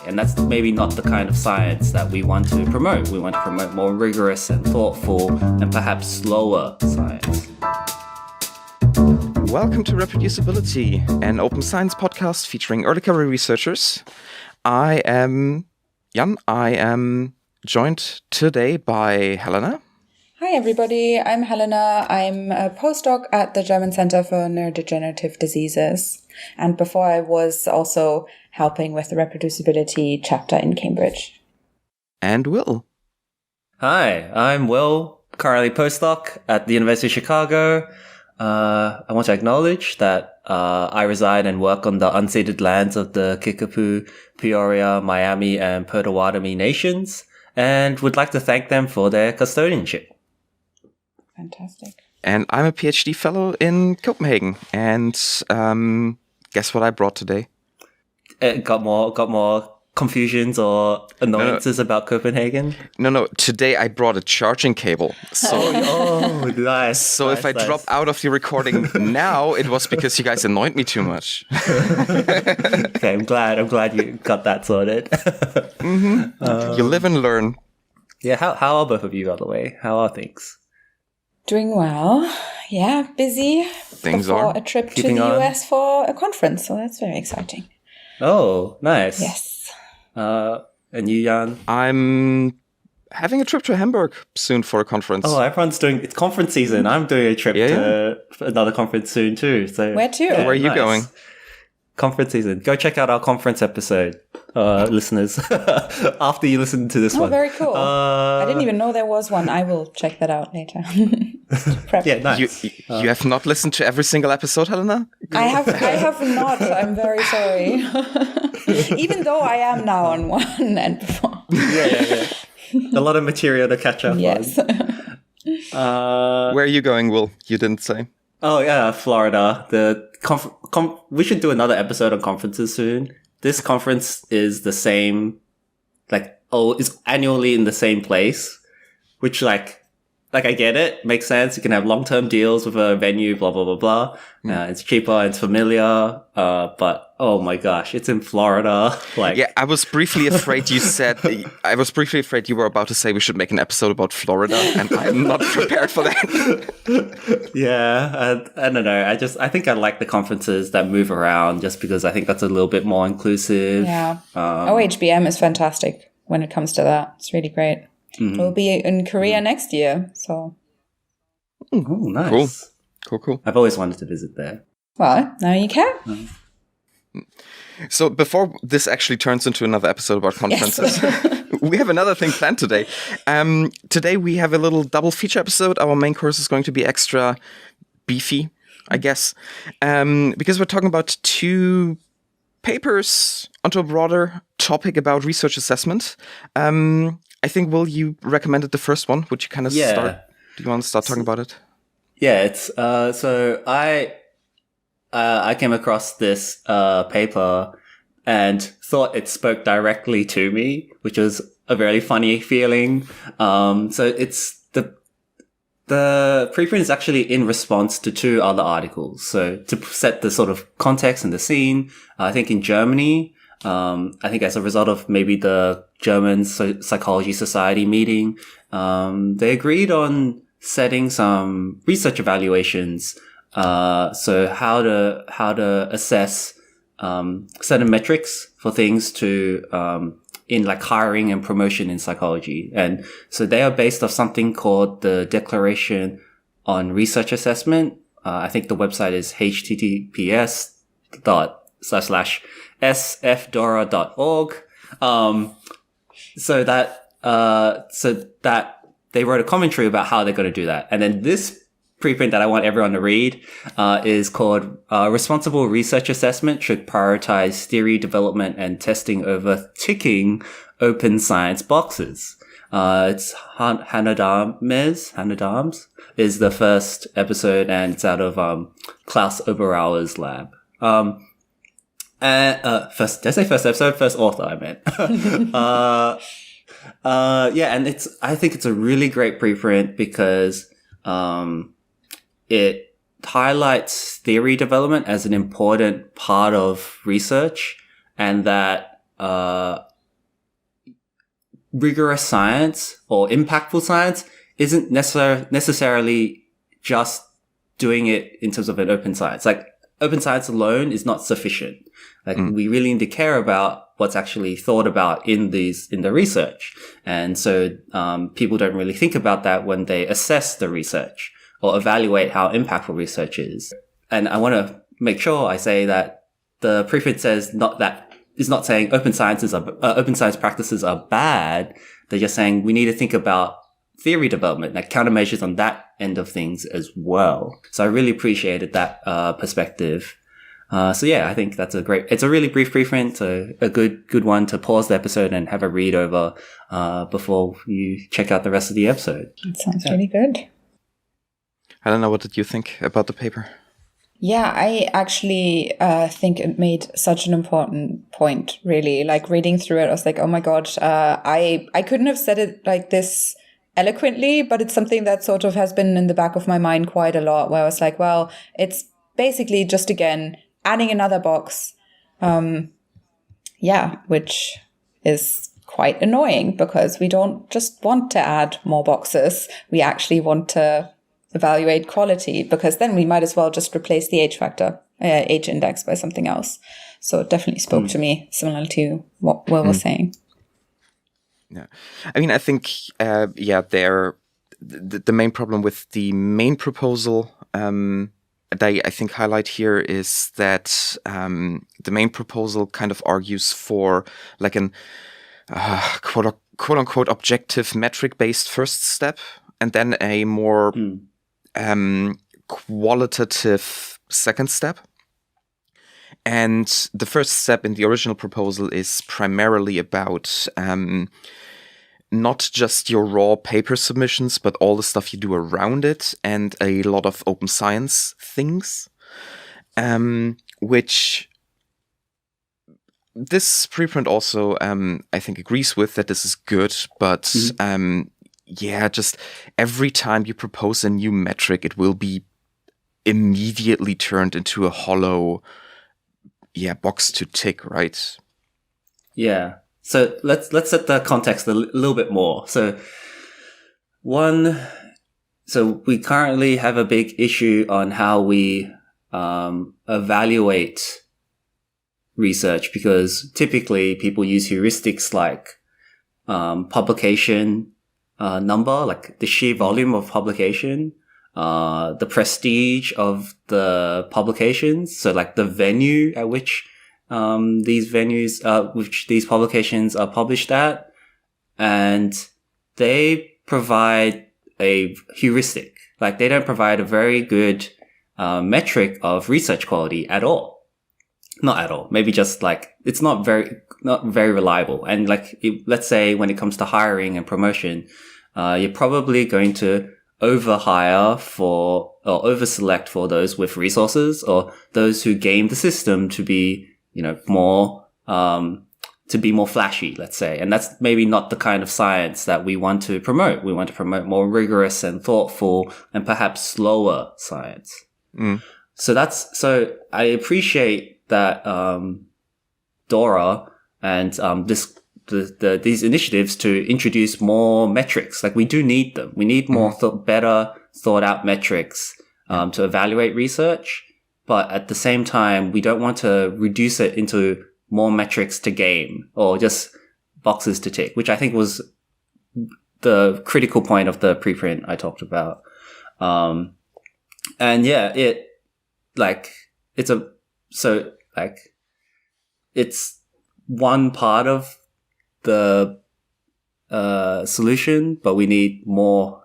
And that's maybe not the kind of science that we want to promote. We want to promote more rigorous and thoughtful and perhaps slower science. Welcome to Reproducibility, an open science podcast featuring early career researchers. I am Jan. I am joined today by Helena. Hi everybody, I'm Helena. I'm a postdoc at the German Center for Neurodegenerative Diseases. And before I was also helping with the reproducibility chapter in Cambridge. And Will. Hi, I'm Will, currently postdoc at the University of Chicago. I want to acknowledge that I reside and work on the unceded lands of the Kickapoo, Peoria, Miami, and Potawatomi nations, and would like to thank them for their custodianship. Fantastic. And I'm a PhD fellow in Copenhagen. And guess what I brought today? Got more confusions or annoyances about Copenhagen? No. Today I brought a charging cable. So, Nice. So if I drop out of the recording now, it was because you guys annoyed me too much. Okay, I'm glad you got that sorted. Mm-hmm. You live and learn. Yeah, how are both of you, by the way? How are things? Doing well. Yeah, busy. Things before are. a trip Keeping to the on. US for a conference, so that's very exciting. Oh, nice. Yes. And you, Jan? I'm having a trip to Hamburg soon for a conference. Oh, everyone's it's conference season. I'm doing a trip to another conference soon too. So Where to? yeah, Where are you going? Conference season. Go check out our conference episode, listeners, after you listen to this one. Oh, very cool. I didn't even know there was one. I will check that out later. Yeah, nice. You have not listened to every single episode, Helena? I have not. I'm very sorry. Even though I am now on one and before. Yeah. A lot of material to catch up Yes. on. Where are you going, Will? You didn't say. Oh yeah, Florida. The we should do another episode on conferences soon. This conference is the same, it's annually in the same place, which like I get it, makes sense. You can have long-term deals with a venue, blah blah blah blah. It's cheaper, it's familiar. But oh my gosh, it's in Florida. Yeah, I was briefly afraid you were about to say we should make an episode about Florida, and I'm not prepared for that. Yeah, I don't know. I think I like the conferences that move around, just because I think that's a little bit more inclusive. Yeah. OHBM is fantastic when it comes to that. It's really great. Mm-hmm. We'll be in Korea next year, so. Oh, nice. Cool. I've always wanted to visit there. Well, now you can. So before this actually turns into another episode about conferences, we have another thing planned today. Today we have a little double feature episode. Our main course is going to be extra beefy, I guess, because we're talking about two papers onto a broader topic about research assessment. I think, Will, you recommended the first one. Would you kind of start? Do you want to start talking about it? Yeah, it's so I came across this paper and thought it spoke directly to me, which was a very funny feeling. So it's the preprint is actually in response to two other articles. So to set the sort of context and the scene, I think in Germany, I think as a result of maybe the German Psychology Society meeting, they agreed on setting some research evaluations. So how to assess certain metrics for things to in like hiring and promotion in psychology. And so they are based off something called the Declaration on Research Assessment. I think the website is https://sfdora.org. So that they wrote a commentary about how they're going to do that. And then this preprint that I want everyone to read is called Responsible Research Assessment Should Prioritize Theory Development and Testing Over Ticking Open Science Boxes. It's Hannah Dahms is the first episode, and it's out of Klaus Oberauer's lab. First episode, first author, I meant. And I think it's a really great preprint because it highlights theory development as an important part of research, and that rigorous science or impactful science isn't necessarily just doing it in terms of an open science. Like open science alone is not sufficient. Like we really need to care about what's actually thought about in the research. And so, people don't really think about that when they assess the research or evaluate how impactful research is. And I want to make sure I say that the preprint says is not saying open science practices are bad. They're just saying we need to think about theory development, like countermeasures on that end of things as well. So I really appreciated that perspective. So yeah, I think it's a really brief preprint, a good one to pause the episode and have a read over before you check out the rest of the episode. That sounds really good. Helena, what did you think about the paper? Yeah, I actually think it made such an important point, really. Like reading through it, I was like, oh my God, I couldn't have said it like this eloquently, but it's something that sort of has been in the back of my mind quite a lot, where I was like, well, it's basically just, again, adding another box, which is quite annoying because we don't just want to add more boxes. We actually want to evaluate quality, because then we might as well just replace the H index by something else. So it definitely spoke to me, similar to what Will was saying. Yeah, I mean, I think, the main problem with the main proposal that I think highlight here is that the main proposal kind of argues for like an quote unquote objective metric based first step, and then a more qualitative second step. And the first step in the original proposal is primarily about not just your raw paper submissions, but all the stuff you do around it, and a lot of open science things, which this preprint also, I think, agrees with, that this is good, but just every time you propose a new metric, it will be immediately turned into a hollow box to tick, right? Yeah. So let's set the context a little bit more. So we currently have a big issue on how we evaluate research, because typically people use heuristics like publication number, like the sheer volume of publication, the prestige of the publications, so like the venue at which these publications are published at, and they provide a heuristic. Like they don't provide a very good metric of research quality at all. Not at all. Maybe just like it's not very reliable. And like let's say when it comes to hiring and promotion, you're probably going to overhire for or overselect for those with resources, or those who game the system to be more flashy, let's say. And that's maybe not the kind of science that we want to promote. We want to promote more rigorous and thoughtful and perhaps slower science. So I appreciate that Dora and these initiatives to introduce more metrics. Like we do need them. We need more better thought out metrics to evaluate research. But at the same time, we don't want to reduce it into more metrics to game or just boxes to tick, which I think was the critical point of the preprint I talked about. It's one part of the solution, but we need more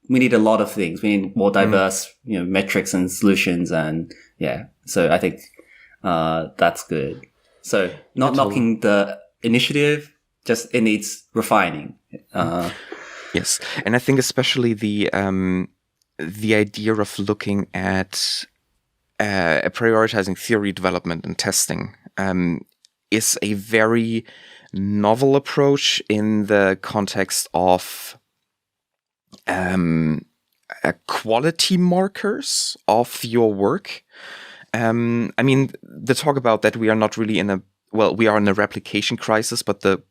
we need a lot of things. We need more diverse, metrics and solutions, and so I think that's good. So not knocking the initiative, just it needs refining. Yes, and I think especially the idea of looking at prioritizing theory development and testing is a very novel approach in the context of quality markers of your work. I mean, the talk about that we are not really we are in a replication crisis, but the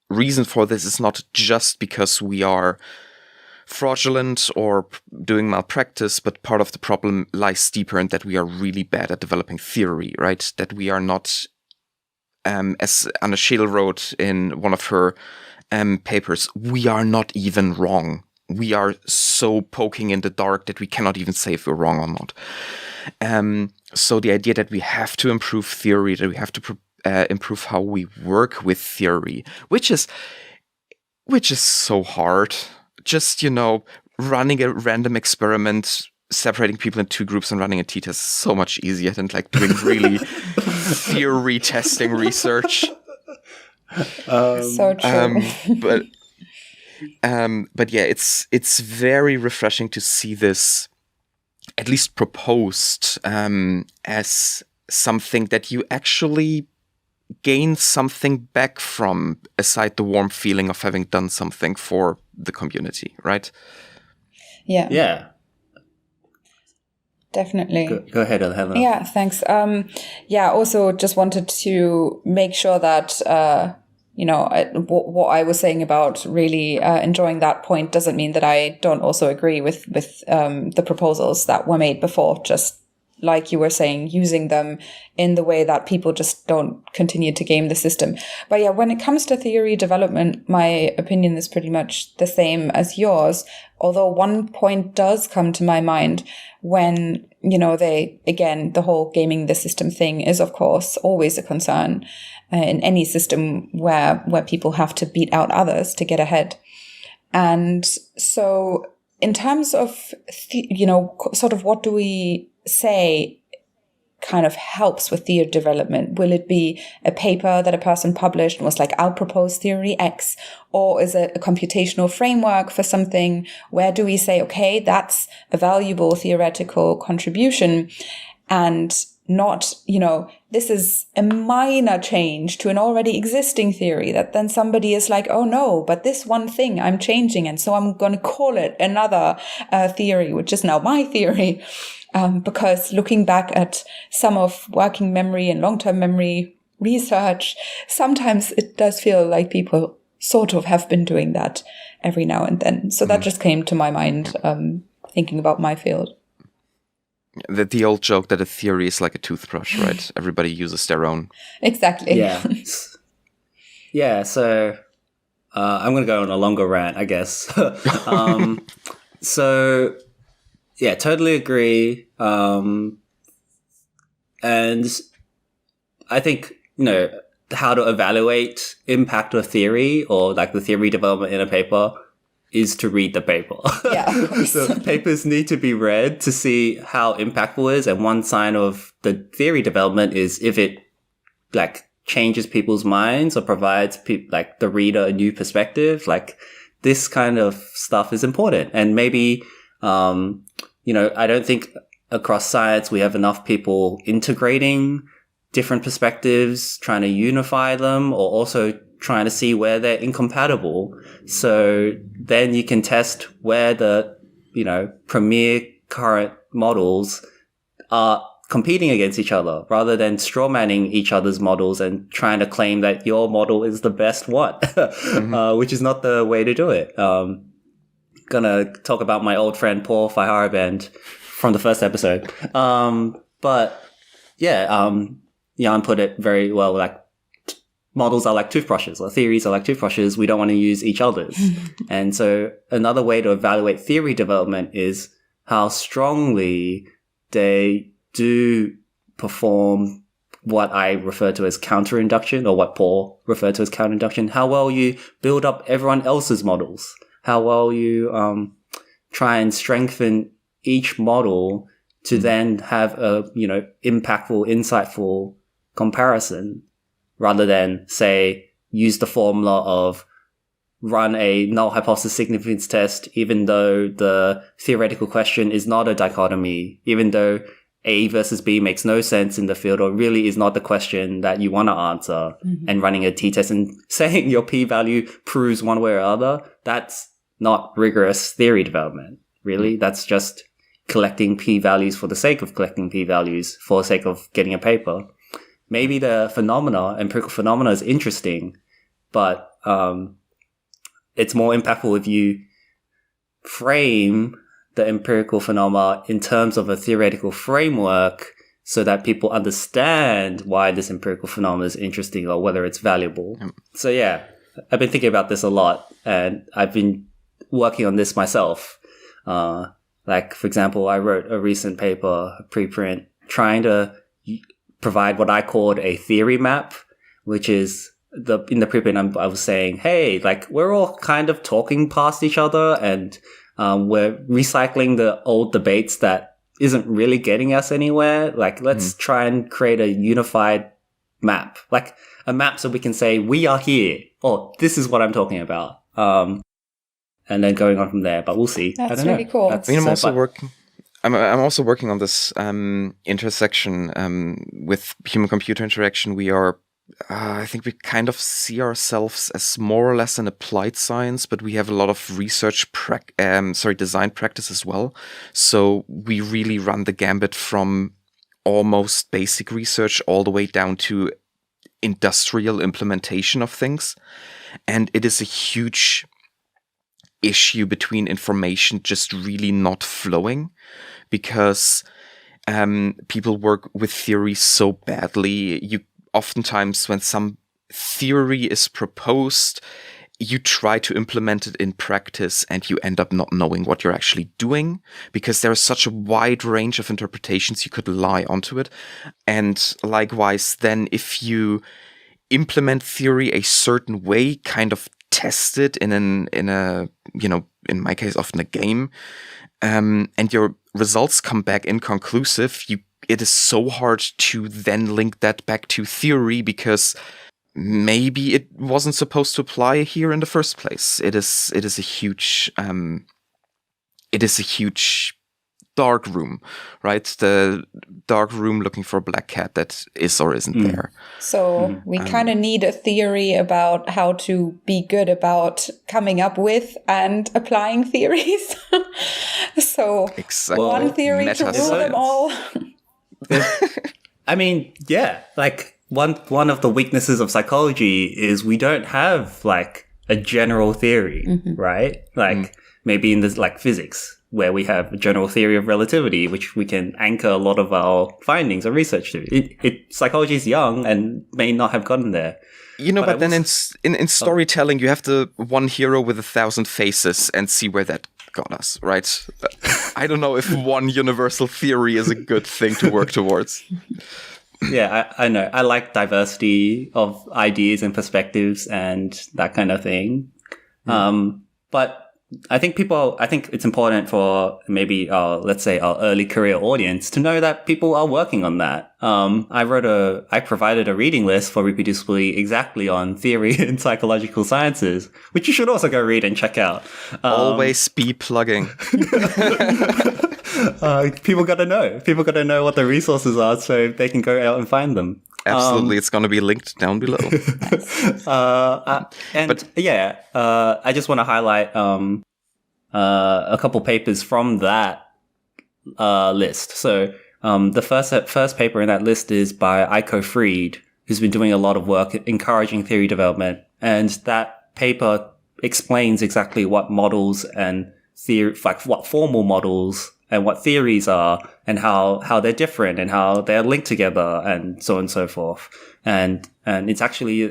reason for this is not just because we are fraudulent or doing malpractice, but part of the problem lies deeper in that we are really bad at developing theory, right? That we are not, as Anna Scheel wrote in one of her papers, we are not even wrong. We are so poking in the dark that we cannot even say if we're wrong or not. So the idea that we have to improve theory, that we have to improve how we work with theory, which is so hard. Just, running a random experiment, separating people in two groups and running a t-test is so much easier than like doing really theory testing research. So true. But yeah, it's very refreshing to see this at least proposed as something that you actually gain something back from, aside the warm feeling of having done something for the community, right? Yeah. Yeah. Definitely. Go ahead, Helena. Yeah, thanks. Also just wanted to make sure that, what I was saying about really enjoying that point doesn't mean that I don't also agree with the proposals that were made before, just like you were saying, using them in the way that people just don't continue to game the system. But yeah, when it comes to theory development, my opinion is pretty much the same as yours. Although one point does come to my mind when, the whole gaming the system thing is, of course, always a concern in any system where people have to beat out others to get ahead. And so in terms of, sort of what do we say kind of helps with theory development? Will it be a paper that a person published and was like, I'll propose theory X? Or is it a computational framework for something? Where do we say, okay, that's a valuable theoretical contribution and not, this is a minor change to an already existing theory that then somebody is like, oh no, but this one thing I'm changing. And so I'm going to call it another theory, which is now my theory. Because looking back at some of working memory and long-term memory research, sometimes it does feel like people sort of have been doing that every now and then. So that just came to my mind, thinking about my field. The old joke that a theory is like a toothbrush, right? Everybody uses their own. Exactly. Yeah. Yeah, so I'm going to go on a longer rant, I guess. Yeah, totally agree. And I think, how to evaluate impact of theory or like the theory development in a paper is to read the paper. Yeah, of course. So papers need to be read to see how impactful it is. And one sign of the theory development is if it like changes people's minds or provides like the reader a new perspective. Like this kind of stuff is important. And maybe, I don't think across science we have enough people integrating different perspectives, trying to unify them, or also trying to see where they're incompatible. So then you can test where the, premier current models are competing against each other rather than strawmanning each other's models and trying to claim that your model is the best one, which is not the way to do it. Gonna talk about my old friend Paul Feyerabend from the first episode. But yeah, Jan put it very well, like models are like toothbrushes or theories are like toothbrushes. We don't want to use each other's. And so another way to evaluate theory development is how strongly they do perform what I refer to as counterinduction, or what Paul referred to as counterinduction, how well you build up everyone else's models. How well you try and strengthen each model to then have a, impactful, insightful comparison rather than, say, use the formula of run a null hypothesis significance test even though the theoretical question is not a dichotomy, even though A versus B makes no sense in the field or really is not the question that you want to answer, and running a t-test and saying your p-value proves one way or other. That's not rigorous theory development, really. That's just collecting p-values for the sake of collecting p-values for the sake of getting a paper. Maybe the empirical phenomena is interesting, but it's more impactful if you frame the empirical phenomena in terms of a theoretical framework so that people understand why this empirical phenomenon is interesting or whether it's valuable. So yeah, I've been thinking about this a lot, and I've been working on this myself. Like, for example, I wrote a recent paper, a preprint, trying to provide what I called a theory map, which is in the preprint I was saying, hey, like, we're all kind of talking past each other, and we're recycling the old debates that isn't really getting us anywhere. Like, let's try and create a unified map, like a map so we can say, we are here, or this is what I'm talking about. And then going on from there, but we'll see. That's I don't really know. cool. I'm also working on this intersection with human-computer interaction. We are, I think we kind of see ourselves as more or less an applied science, but we have a lot of research, design practice as well. So we really run the gambit from almost basic research all the way down to industrial implementation of things. And it is a huge issue between information just really not flowing, because people work with theory so badly. You oftentimes, when some theory is proposed, you try to implement it in practice and you end up not knowing what you're actually doing, because there's such a wide range of interpretations you could lie onto it. And likewise, then if you implement theory a certain way, kind of test it in a in my case often a game, and your results come back inconclusive, it is so hard to then link that back to theory, because maybe it wasn't supposed to apply here in the first place. It is a huge dark room, right? The dark room looking for a black cat that is or isn't there. So we kind of need a theory about how to be good about coming up with and applying theories. So exactly. One theory to rule them all. I mean, yeah, like one of the weaknesses of psychology is we don't have like a general theory, right? Like maybe in this, like physics, where we have a general theory of relativity, which we can anchor a lot of our findings or research to. Psychology is young and may not have gotten there. But then in storytelling, you have the one hero with 1,000 faces and see where that got us, right? I don't know if one universal theory is a good thing to work towards. Yeah, I know. I like diversity of ideas and perspectives and that kind of thing. But I think it's important for maybe let's say our early career audience to know that people are working on that. I provided a reading list for Reproducibly exactly on theory in psychological sciences, which you should also go read and check out. Always be plugging. People got to know. People got to know what the resources are so they can go out and find them. Absolutely, it's going to be linked down below. I just want to highlight a couple papers from that list. So the first paper in that list is by Eiko Fried, who's been doing a lot of work encouraging theory development, and that paper explains exactly what models and theory, like what formal models and what theories are, and how they're different and how they're linked together, and so on and so forth. And it's actually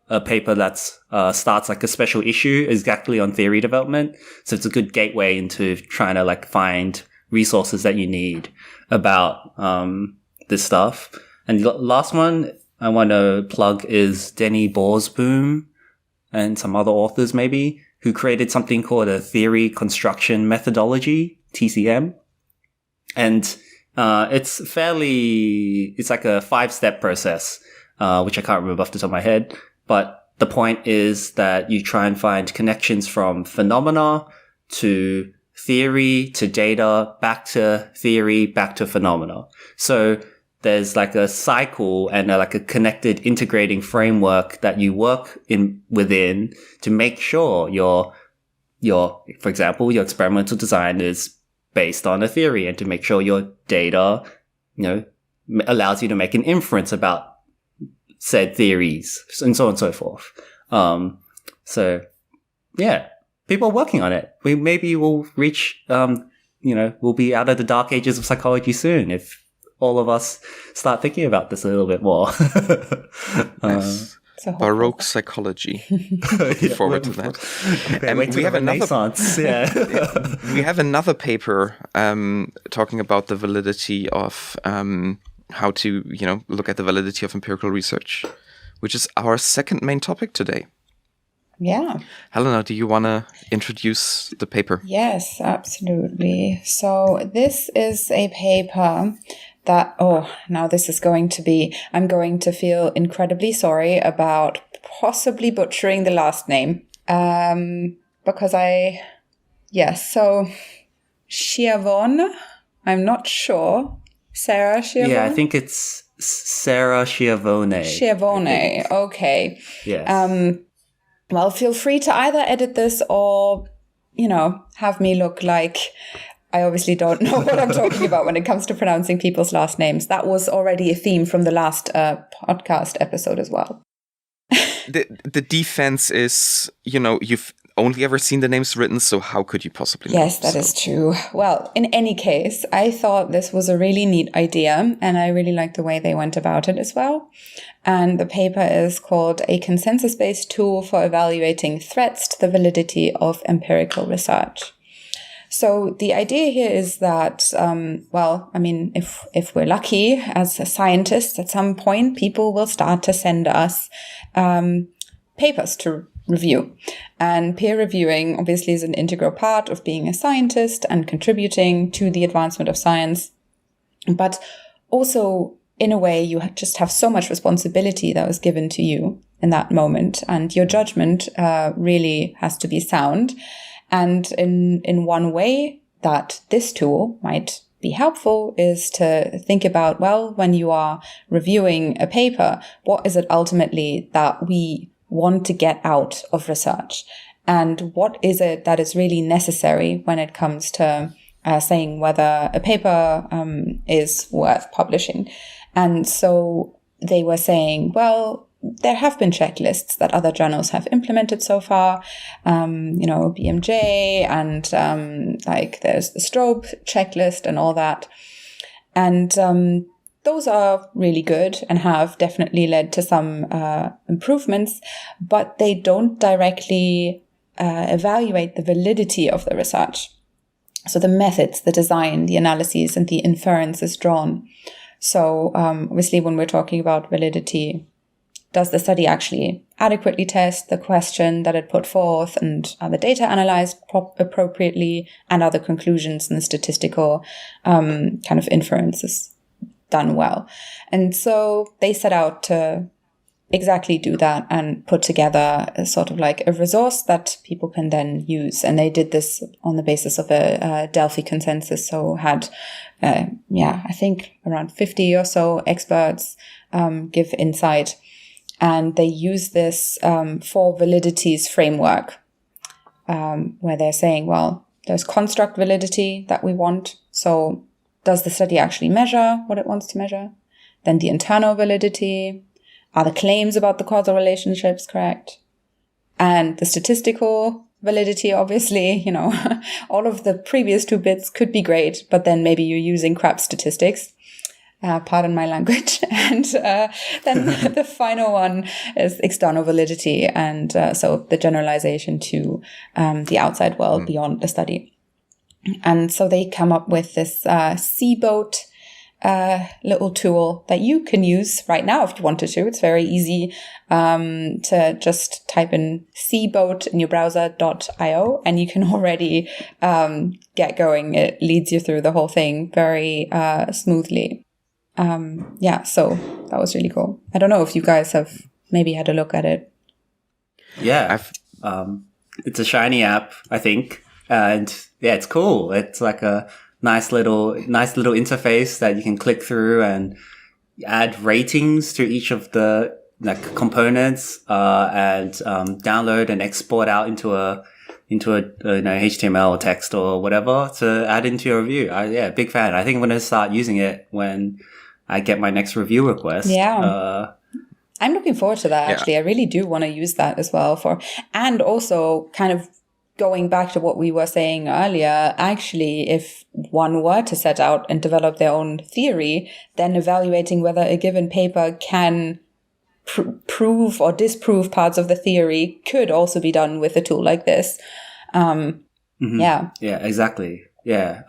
a paper that's starts like a special issue exactly on theory development. So it's a good gateway into trying to like find resources that you need about this stuff. And the last one I want to plug is Denny Borsboom and some other authors maybe, who created something called a theory construction methodology, TCM. And it's like a 5-step process, which I can't remember off the top of my head. But the point is that you try and find connections from phenomena to theory to data, back to theory, back to phenomena. So there's like a cycle and like a connected integrating framework that you work within to make sure for example, your experimental design is based on a theory, and to make sure your data, allows you to make an inference about said theories, and so on and so forth. So yeah, people are working on it. Maybe we'll reach, we'll be out of the dark ages of psychology soon if all of us start thinking about this a little bit more. Yes. Baroque psychology. Looking forward to that. And we have Renaissance. We have another paper talking about the validity of how to, look at the validity of empirical research, which is our second main topic today. Yeah. Helena, do you want to introduce the paper? Yes, absolutely. So this is a paper that, now this is I'm going to feel incredibly sorry about possibly butchering the last name. Because so Schiavone, I'm not sure. Sarah Schiavone? Yeah, I think it's Sarah Schiavone. Schiavone, okay. Yes. Well, feel free to either edit this or, have me look like I obviously don't know what I'm talking about when it comes to pronouncing people's last names. That was already a theme from the last podcast episode as well. The defense is, you've only ever seen the names written, so how could you possibly know? Yes, that is true. Well, in any case, I thought this was a really neat idea, and I really liked the way they went about it as well. And the paper is called A Consensus-Based Tool for Evaluating Threats to the Validity of Empirical Research. So the idea here is that, if we're lucky as scientists, at some point, people will start to send us papers to review. And peer reviewing obviously is an integral part of being a scientist and contributing to the advancement of science. But also, in a way, you just have so much responsibility that was given to you in that moment. And your judgment really has to be sound. And in one way that this tool might be helpful is to think about, when you are reviewing a paper, what is it ultimately that we want to get out of research? And what is it that is really necessary when it comes to saying whether a paper is worth publishing? And so they were saying, there have been checklists that other journals have implemented so far, BMJ and there's the strobe checklist and all that. And those are really good and have definitely led to some improvements, but they don't directly evaluate the validity of the research. So the methods, the design, the analyses, and the inferences drawn. So obviously when we're talking about validity, does the study actually adequately test the question that it put forth, and are the data analyzed appropriately, and are the conclusions and the statistical kind of inferences done well? And so they set out to exactly do that and put together a sort of like a resource that people can then use. And they did this on the basis of a Delphi consensus. So had, I think around 50 or so experts give insight. And they use this for validities framework, where they're saying, there's construct validity that we want. So does the study actually measure what it wants to measure? Then the internal validity. Are the claims about the causal relationships correct? And the statistical validity, obviously, all of the previous two bits could be great, but then maybe you're using crap statistics. Pardon my language. And then the final one is external validity. And so the generalization to the outside world beyond the study. And so they come up with this C-boat little tool that you can use right now if you wanted to. It's very easy to just type in cboat in your browser.io and you can already get going. It leads you through the whole thing very smoothly. So that was really cool. I don't know if you guys have maybe had a look at it. Yeah, it's a shiny app, I think, and yeah, it's cool. It's like a nice little interface that you can click through and add ratings to each of the components, and download and export out into a HTML or text or whatever to add into your review. Big fan. I think I'm going to start using it when I get my next review request. Yeah. I'm looking forward to that, Yeah. actually. I really do want to use that as well and also kind of going back to what we were saying earlier, actually, if one were to set out and develop their own theory, then evaluating whether a given paper can prove or disprove parts of the theory could also be done with a tool like this. Yeah. Yeah, exactly. Yeah.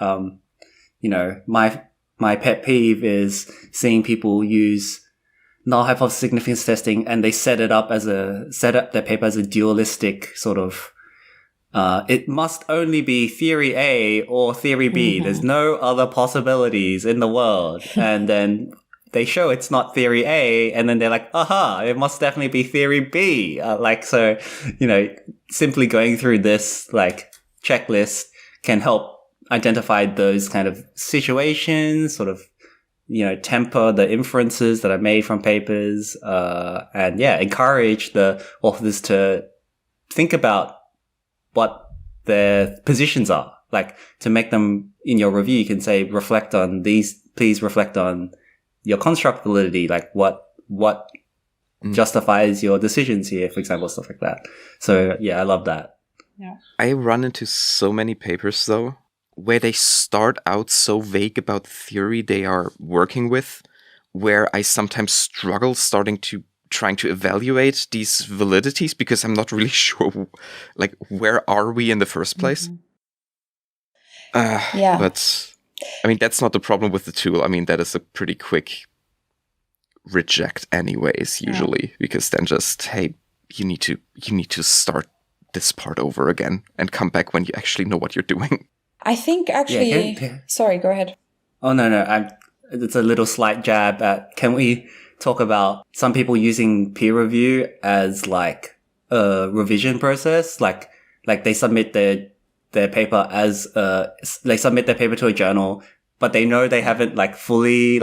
My pet peeve is seeing people use null hypothesis significance testing and they set up their paper as a dualistic sort of, it must only be theory A or theory B. There's no other possibilities in the world. And then they show it's not theory A, and then they're like, aha, it must definitely be theory B. So, simply going through this, checklist can help identify those kind of situations, sort of, temper the inferences that are made from papers, and encourage the authors to think about what their positions are. To make them in your review, you can say, please reflect on your construct validity, what justifies your decisions here, for example, stuff like that. So yeah, I love that. Yeah. I run into so many papers though, where they start out so vague about the theory they are working with, where I sometimes struggle trying to evaluate these validities because I'm not really sure, where are we in the first place? Yeah. But I mean, that's not the problem with the tool. I mean, that is a pretty quick reject anyways, usually, because then just, hey, you need to start this part over again and come back when you actually know what you're doing. I think actually, sorry, go ahead. Oh, no. It's a little slight jab at, can we talk about some people using peer review as a revision process? Like they submit their paper they submit their paper to a journal, but they know they haven't fully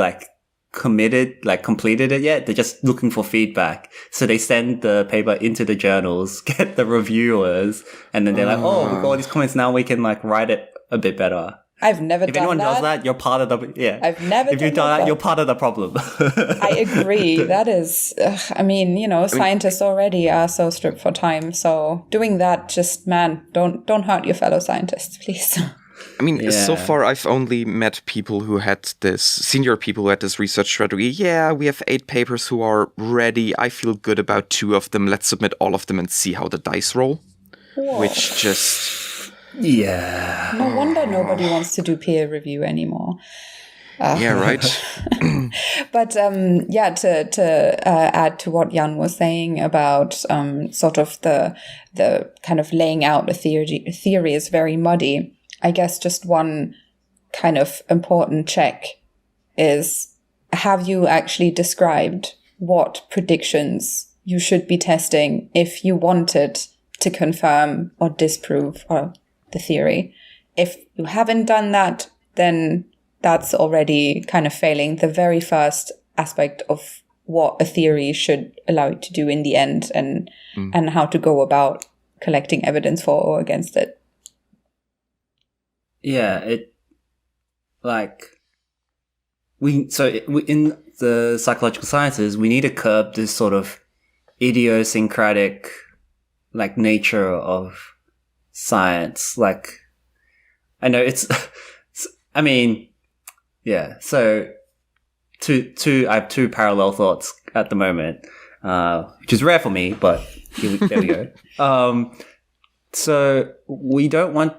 completed it yet. They're just looking for feedback. So they send the paper into the journals, get the reviewers, and then they're like, oh, we've got all these comments, now we can write it a bit better. I've never If done anyone that. does that, you're part of the, I've never if you've done that, you're part of the problem. I agree. That is, scientists already are so stripped for time. So doing that, just, don't hurt your fellow scientists, please. I mean, so far I've only met people who had senior people who had this research strategy. Yeah, we have 8 papers who are ready. I feel good about 2 of them. Let's submit all of them and see how the dice roll. Whoa. Which just... Yeah. No wonder nobody wants to do peer review anymore. Yeah, right. But to add to what Jan was saying about sort of the kind of laying out a theory is very muddy. I guess just one kind of important check is, have you actually described what predictions you should be testing if you wanted to confirm or disprove the theory? If you haven't done that, then that's already kind of failing the very first aspect of what a theory should allow you to do in the end, and how to go about collecting evidence for or against it. Yeah, in the psychological sciences, we need to curb this sort of idiosyncratic, nature of science. I know I mean, yeah. So, I have 2 parallel thoughts at the moment, which is rare for me, but there we go. So we don't want,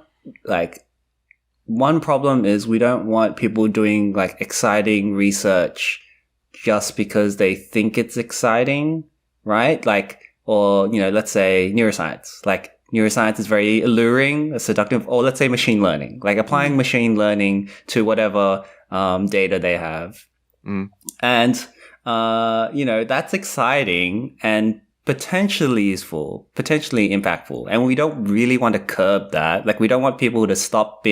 one problem is we don't want people doing exciting research just because they think it's exciting, right? Or, let's say neuroscience. Neuroscience is very alluring, seductive, or let's say machine learning, applying machine learning to whatever data they have. And, that's exciting and potentially useful, potentially impactful. And we don't really want to curb that. We don't want people to stop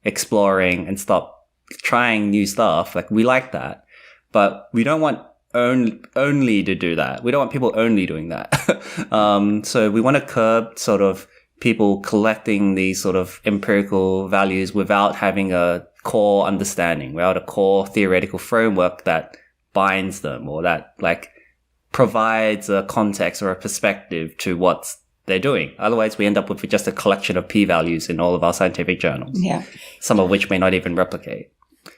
exploring and stop trying new stuff. We like that, but we don't want only to do that. We don't want people only doing that. So we want to curb sort of people collecting these sort of empirical values without having a core understanding, without a core theoretical framework that binds them, or that provides a context or a perspective to what they're doing. Otherwise, we end up with just a collection of p-values in all of our scientific journals. Yeah. Some of which may not even replicate.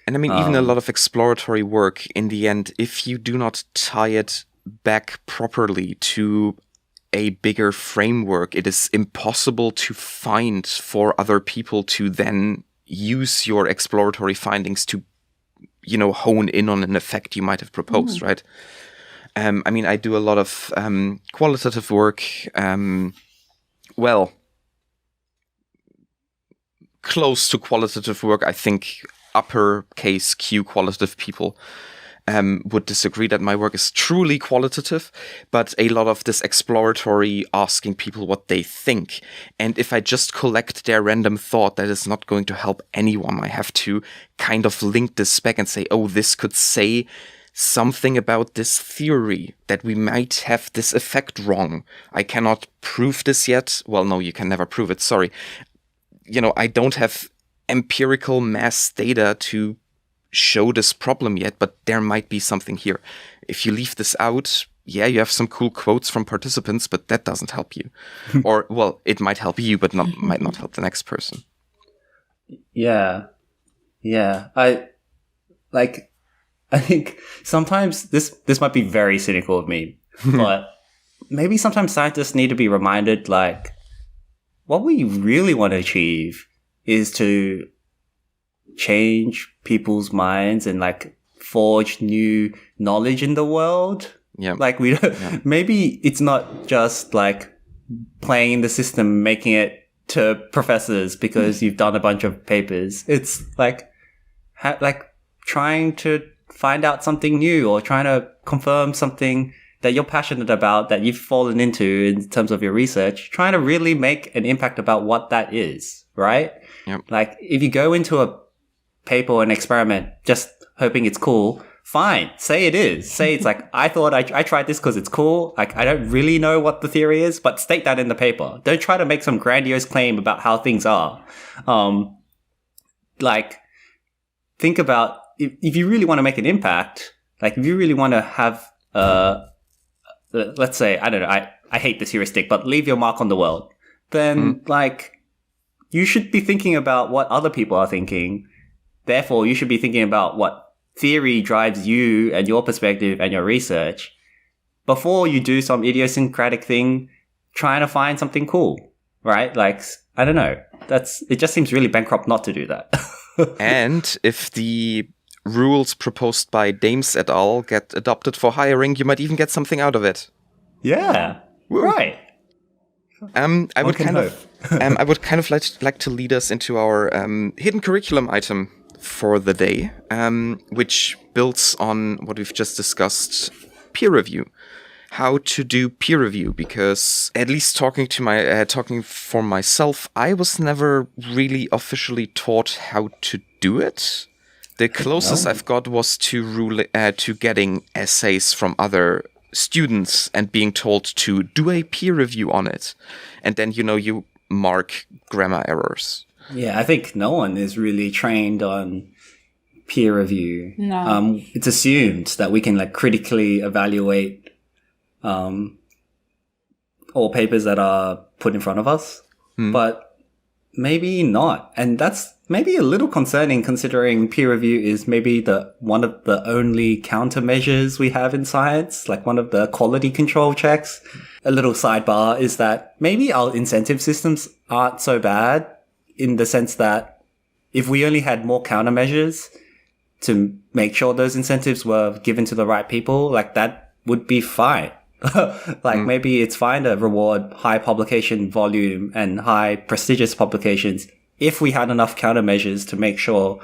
And I mean, even a lot of exploratory work, in the end, if you do not tie it back properly to a bigger framework, it is impossible to find for other people to then use your exploratory findings to, hone in on an effect you might have proposed, right? I mean, I do a lot of qualitative work, close to qualitative work. I think uppercase Q qualitative people would disagree that my work is truly qualitative, but a lot of this exploratory, asking people what they think. And if I just collect their random thought, that is not going to help anyone. I have to kind of link this back and say, oh, this could say something about this theory, that we might have this effect wrong. I cannot prove this yet. Well, no, you can never prove it. Sorry. I don't have empirical mass data to show this problem yet, but there might be something here. If you leave this out, yeah, you have some cool quotes from participants, but that doesn't help you. Or, well, it might help you, but might not help the next person. Yeah. I think sometimes this might be very cynical of me, but maybe sometimes scientists need to be reminded, what we really want to achieve is to change people's minds and forge new knowledge in the world. Yeah. We don't, maybe it's not just playing the system, making it to professors because you've done a bunch of papers. It's trying to find out something new or trying to confirm something that you're passionate about, that you've fallen into in terms of your research, trying to really make an impact about what that is, right? Yep. If you go into a paper or an experiment just hoping it's cool, fine, say it is. Say it's I thought I tried this because it's cool. I don't really know what the theory is, but state that in the paper. Don't try to make some grandiose claim about how things are. Think about if you really want to make an impact, if you really want to have let's say, I don't know, I hate this heuristic, but leave your mark on the world, then you should be thinking about what other people are thinking. Therefore, you should be thinking about what theory drives you and your perspective and your research before you do some idiosyncratic thing trying to find something cool, right? I don't know. It just seems really bankrupt not to do that. And if the rules proposed by Dames et al. Get adopted for hiring, you might even get something out of it. Yeah, right. I would kind of like to lead us into our hidden curriculum item for the day, which builds on what we've just discussed: peer review. How to do peer review, because at least talking for myself, I was never really officially taught how to do it. The closest I've got was to getting essays from other students and being told to do a peer review on it. And then, you mark grammar errors. Yeah, I think no one is really trained on peer review. No. It's assumed that we can critically evaluate all papers that are put in front of us, but maybe not. And that's maybe a little concerning, considering peer review is maybe one of the only countermeasures we have in science, one of the quality control checks. A little sidebar is that maybe our incentive systems aren't so bad, in the sense that if we only had more countermeasures to make sure those incentives were given to the right people, that would be fine. Maybe it's fine to reward high publication volume and high prestigious publications if we had enough countermeasures to make sure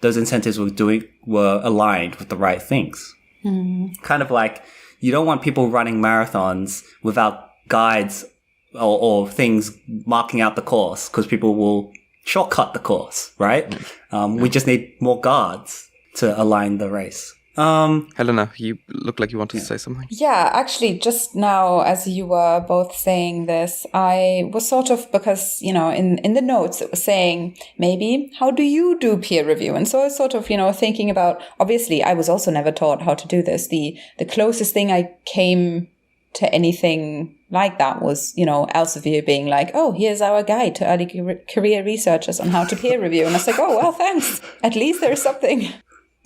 those incentives were aligned with the right things. Kind of you don't want people running marathons without guides or things marking out the course, because people will shortcut the course, right? We just need more guards to align the race. Helena, you look like you want to say something. Yeah, actually, just now, as you were both saying this, I was sort of, because, in the notes, it was saying, maybe, how do you do peer review? And so I was sort of, thinking about, obviously, I was also never taught how to do this. The closest thing I came to anything like that was, Elsevier being like, oh, here's our guide to early career researchers on how to peer review. And I was like, oh, well, thanks. At least there's something.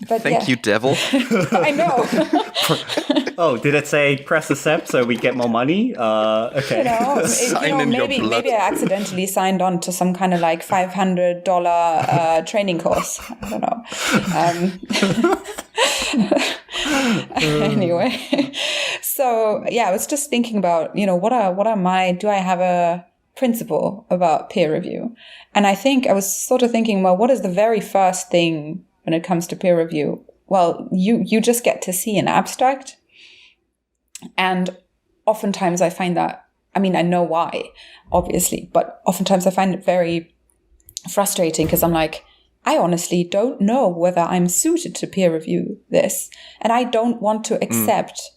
But Thank you, devil. I know. Oh, did it say press accept so we get more money? Okay. Sign in your blood. Maybe I accidentally signed on to some kind of like $500 training course. I don't know. Anyway, so yeah, I was just thinking about, what are do I have a principle about peer review? And I think I was sort of thinking, well, what is the very first thing when it comes to peer review? Well, you just get to see an abstract. And oftentimes I find that, I know why, obviously, but oftentimes I find it very frustrating because I'm like, I honestly don't know whether I'm suited to peer review this. And I don't want to accept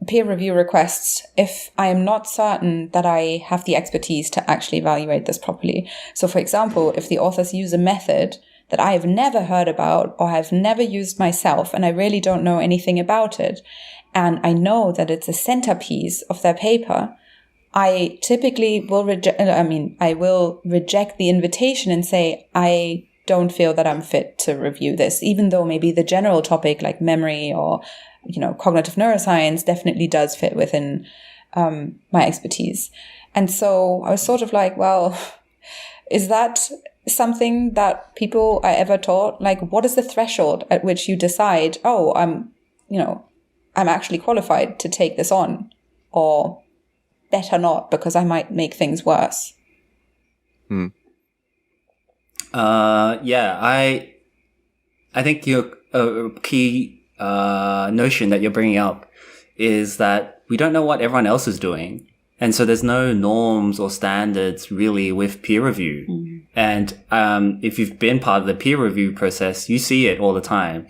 peer review requests if I am not certain that I have the expertise to actually evaluate this properly. So for example, if the authors use a method that I have never heard about or have never used myself, and I really don't know anything about it, and I know that it's a centerpiece of their paper, I typically will I will reject the invitation and say, I don't feel that I'm fit to review this, even though maybe the general topic like memory or, cognitive neuroscience definitely does fit within my expertise. And so I was sort of like, well, is that something that people are ever taught? Like, what is the threshold at which you decide, oh, I'm actually qualified to take this on, or better not because I might make things worse? Yeah, I think your key notion that you're bringing up is that we don't know what everyone else is doing. And so there's no norms or standards really with peer review. And if you've been part of the peer review process, you see it all the time.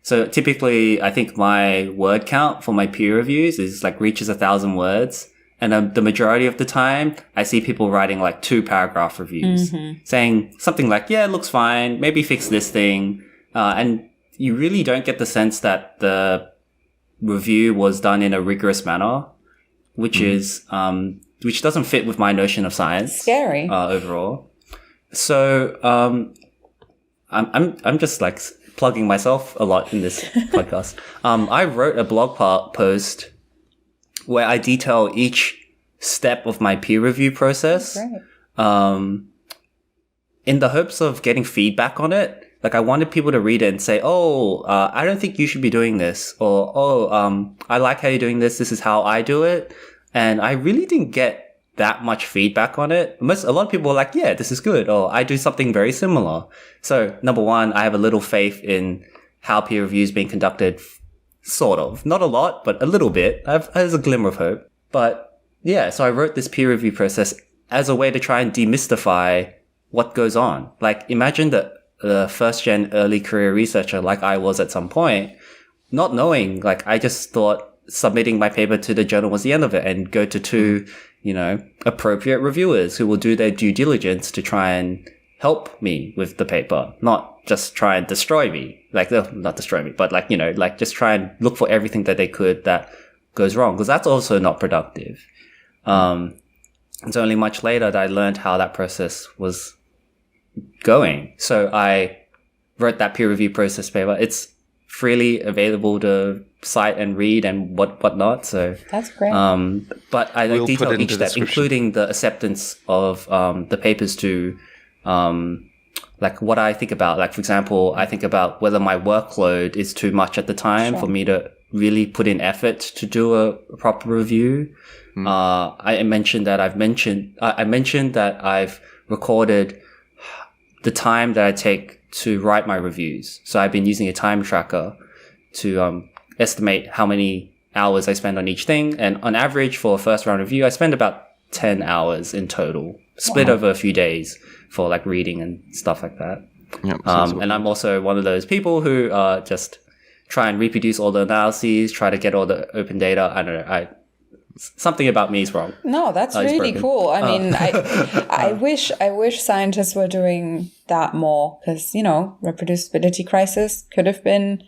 So typically, I think my word count for my peer reviews is like reaches 1,000 words. And the majority of the time, I see people writing like 2-paragraph reviews, saying something like, yeah, it looks fine, maybe fix this thing. And you really don't get the sense that the review was done in a rigorous manner, which doesn't fit with my notion of science. Scary. Overall. So, I'm just like plugging myself a lot in this podcast. I wrote a blog post where I detail each step of my peer review process. In the hopes of getting feedback on it. Like I wanted people to read it and say, oh, I don't think you should be doing this. Or, oh, I like how you're doing this. This is how I do it. And I really didn't get that much feedback on it. A lot of people were like, yeah, this is good. Or I do something very similar. So number one, I have a little faith in how peer review is being conducted. Sort of. Not a lot, but a little bit. There's a glimmer of hope. But yeah, so I wrote this peer review process as a way to try and demystify what goes on. Like imagine the first-gen early career researcher like I was at some point, not knowing, like I just thought submitting my paper to the journal was the end of it and go to two, appropriate reviewers who will do their due diligence to try and help me with the paper, not just try and destroy me. Like, not destroy me, but just try and look for everything that they could that goes wrong, because that's also not productive. It's only much later that I learned how that process was going. So I wrote that peer review process paper. It's freely available to cite and read and whatnot. So that's great. But I We'll detail each step, including the acceptance of the papers to like what I think about. Like for example, I think about whether my workload is too much at the time for me to really put in effort to do a proper review. I mentioned that I've recorded the time that I take to write my reviews. So I've been using a time tracker to estimate how many hours I spend on each thing. And on average for a first round review, I spend about 10 hours in total, split over a few days for like reading and stuff like that. Yep, and I'm also one of those people who just try and reproduce all the analyses, try to get all the open data. I don't know. Something about me is wrong. No, that's really cool. I mean, I wish scientists were doing that more, because, reproducibility crisis could have been,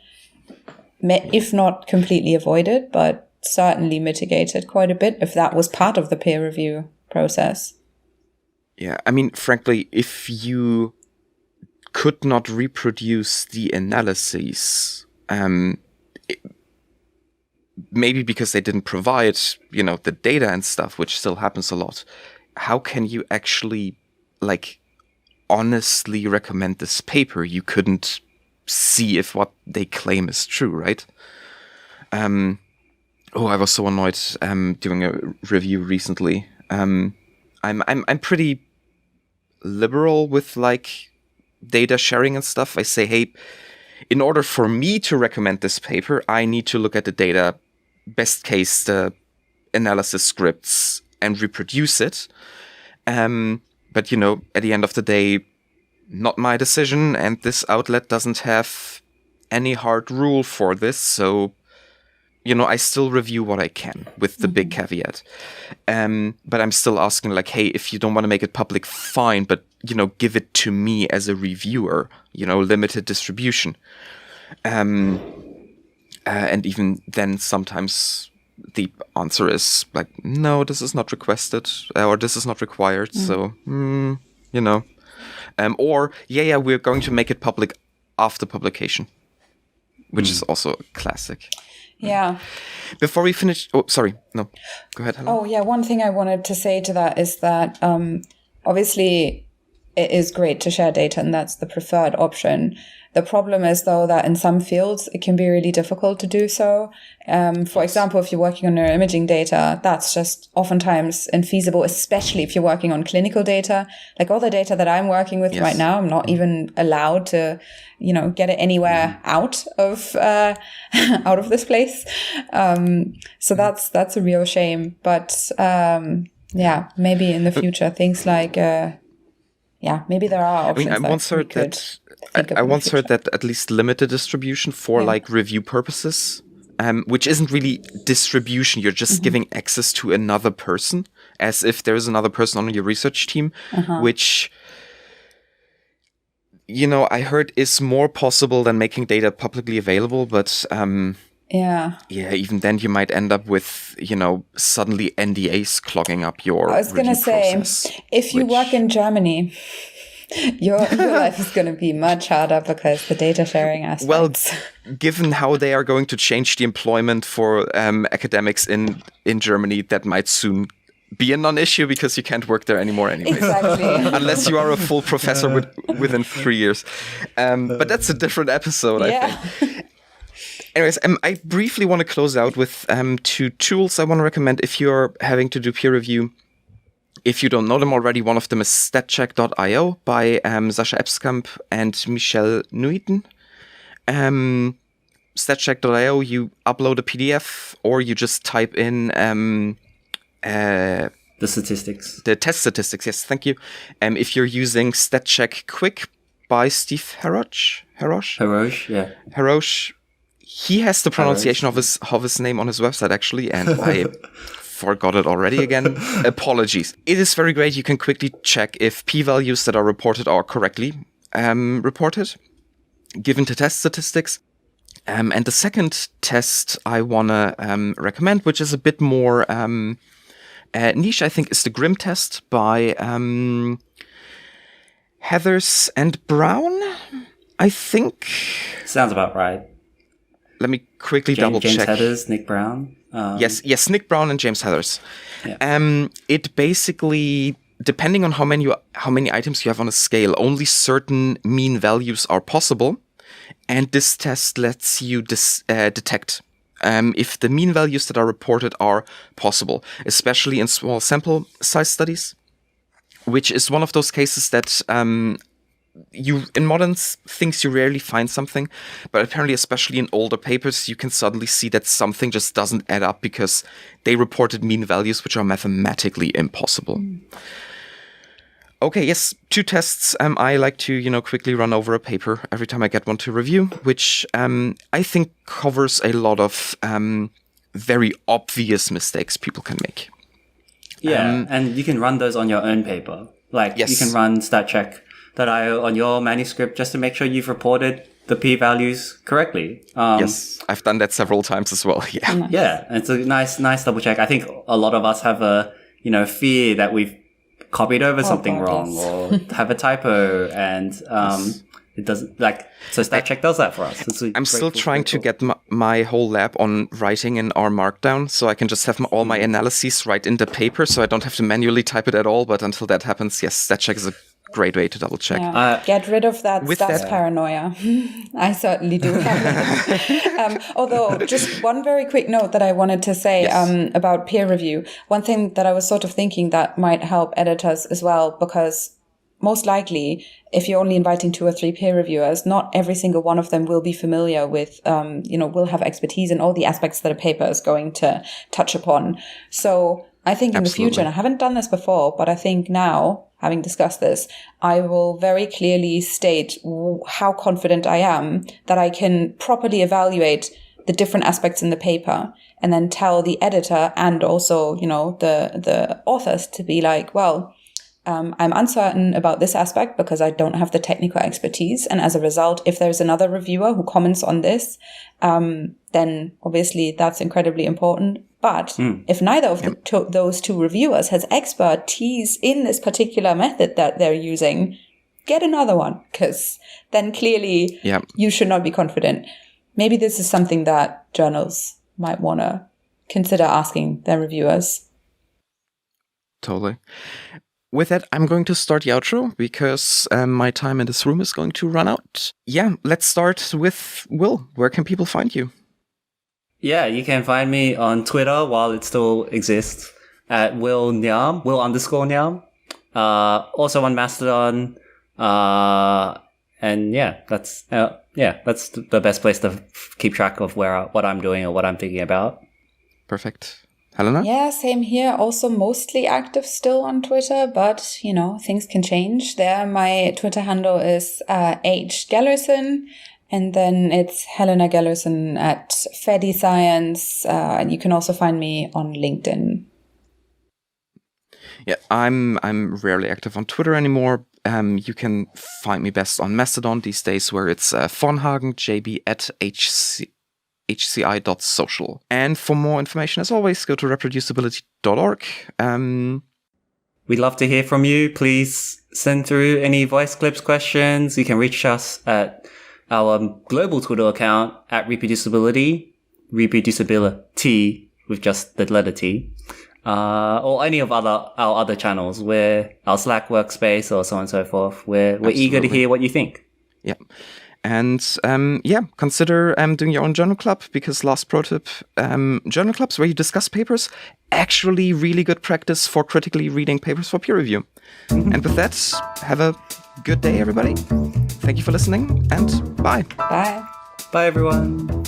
if not completely avoided, but certainly mitigated quite a bit if that was part of the peer review process. Yeah, I mean, frankly, if you could not reproduce the analyses, maybe because they didn't provide, the data and stuff, which still happens a lot, how can you actually, honestly recommend this paper? You couldn't see if what they claim is true, right? I was so annoyed doing a review recently. I'm pretty liberal with data sharing and stuff. I say, hey, in order for me to recommend this paper, I need to look at the data, best case, the analysis scripts, and reproduce it. But, at the end of the day, not my decision, and this outlet doesn't have any hard rule for this, so, I still review what I can, with the big caveat. But I'm still asking, hey, if you don't want to make it public, fine, but, give it to me as a reviewer, limited distribution. And even then, sometimes the answer is no, this is not requested, or this is not required. So, or we're going to make it public after publication, which is also a classic. Yeah. Before we finish, sorry, no, go ahead, Helena. Oh, yeah. One thing I wanted to say to that is that obviously it is great to share data, and that's the preferred option. The problem is, though, that in some fields it can be really difficult to do so. For example, if you're working on neuroimaging data, that's just oftentimes infeasible, especially if you're working on clinical data. All the data that I'm working with right now, I'm not even allowed to, get it anywhere out of this place. So that's a real shame. But maybe in the future things like maybe there are options. I once heard that at least limited distribution for review purposes, which isn't really distribution. You're just giving access to another person, as if there's another person on your research team, which, I heard is more possible than making data publicly available. But even then you might end up with, suddenly NDAs clogging up your I was going to say, process, if you work in Germany, your life is going to be much harder because the data sharing aspects. Well, given how they are going to change the employment for academics in Germany, that might soon be a non-issue because you can't work there anymore anyway. Exactly. Unless you are a full professor within 3 years. But that's a different episode, I think. Anyways, I briefly want to close out with 2 tools I want to recommend if you're having to do peer review. If you don't know them already, one of them is statcheck.io by Sascha Epskamp and Michelle Nuiten. Statcheck.io, you upload a PDF or you just type in the statistics. The test statistics, yes, thank you. If you're using StatCheck Quick by Steve Harosh, yeah. Harosh. He has the pronunciation of his name on his website, actually, and I forgot it already again. Apologies. It is very great. You can quickly check if p-values that are reported are correctly reported, given to test statistics. And the second test I want to recommend, which is a bit more niche, I think, is the GRIM test by Heathers and Brown, I think. Sounds about right. Let me quickly double check. James Heathers, Nick Brown. Yes, Nick Brown and James Heathers. Yeah. It basically, depending on how many items you have on a scale, only certain mean values are possible, and this test lets you detect if the mean values that are reported are possible, especially in small sample size studies, which is one of those cases that in modern things you rarely find something, but apparently, especially in older papers, you can suddenly see that something just doesn't add up because they reported mean values which are mathematically impossible. Okay, yes, 2 tests. I like to, quickly run over a paper every time I get one to review, which I think covers a lot of very obvious mistakes people can make. Yeah, and you can run those on your own paper. Like, yes. You can run statcheck.io on your manuscript just to make sure you've reported the p-values correctly. Yes, I've done that several times as well. Yeah, yeah, it's a nice double check. I think a lot of us have a fear that we've copied over something wrong or have a typo, and it doesn't so StatCheck does that for us. I'm still trying to get my whole lab on writing in R Markdown, so I can just have all my analyses right in the paper, so I don't have to manually type it at all. But until that happens, yes, StatCheck is a great way to double check. Yeah. Get rid of that stats paranoia. I certainly do have that. Although, just one very quick note that I wanted to say about peer review. One thing that I was sort of thinking that might help editors as well, because most likely, if you're only inviting 2 or 3 peer reviewers, not every single one of them will be familiar with, will have expertise in all the aspects that a paper is going to touch upon. So I think in the future, and I haven't done this before, but I think now, having discussed this, I will very clearly state how confident I am that I can properly evaluate the different aspects in the paper, and then tell the editor and also, the authors to be like, well, I'm uncertain about this aspect because I don't have the technical expertise. And as a result, if there's another reviewer who comments on this, then obviously that's incredibly important. But if neither of those 2 reviewers has expertise in this particular method that they're using, get another one, because then clearly you should not be confident. Maybe this is something that journals might want to consider asking their reviewers. Totally. With that, I'm going to start the outro because my time in this room is going to run out. Yeah, let's start with Will. Where can people find you? Yeah, you can find me on Twitter while it still exists at Will_Nyam. Also on Mastodon. And that's the best place to keep track of what I'm doing or what I'm thinking about. Perfect. Helena? Yeah, same here. Also mostly active still on Twitter, but, things can change. There, my Twitter handle is @HGellerson, and then it's Helena Gellerson at Fedi Science, and you can also find me on LinkedIn. Yeah, I'm rarely active on Twitter anymore. You can find me best on Mastodon these days, where it's Vonhagen, jb@hci.social. And for more information, as always, go to reproducibility.org. We'd love to hear from you. Please send through any voice clips, questions. You can reach us at our global Twitter account at reproducibility with just the letter T. Or any of our other channels, where our Slack workspace or so on and so forth. We're eager to hear what you think. Yeah. And consider doing your own journal club, because last pro tip, journal clubs where you discuss papers, actually really good practice for critically reading papers for peer review. And with that, have a good day, everybody. Thank you for listening, and bye. Bye. Bye, everyone.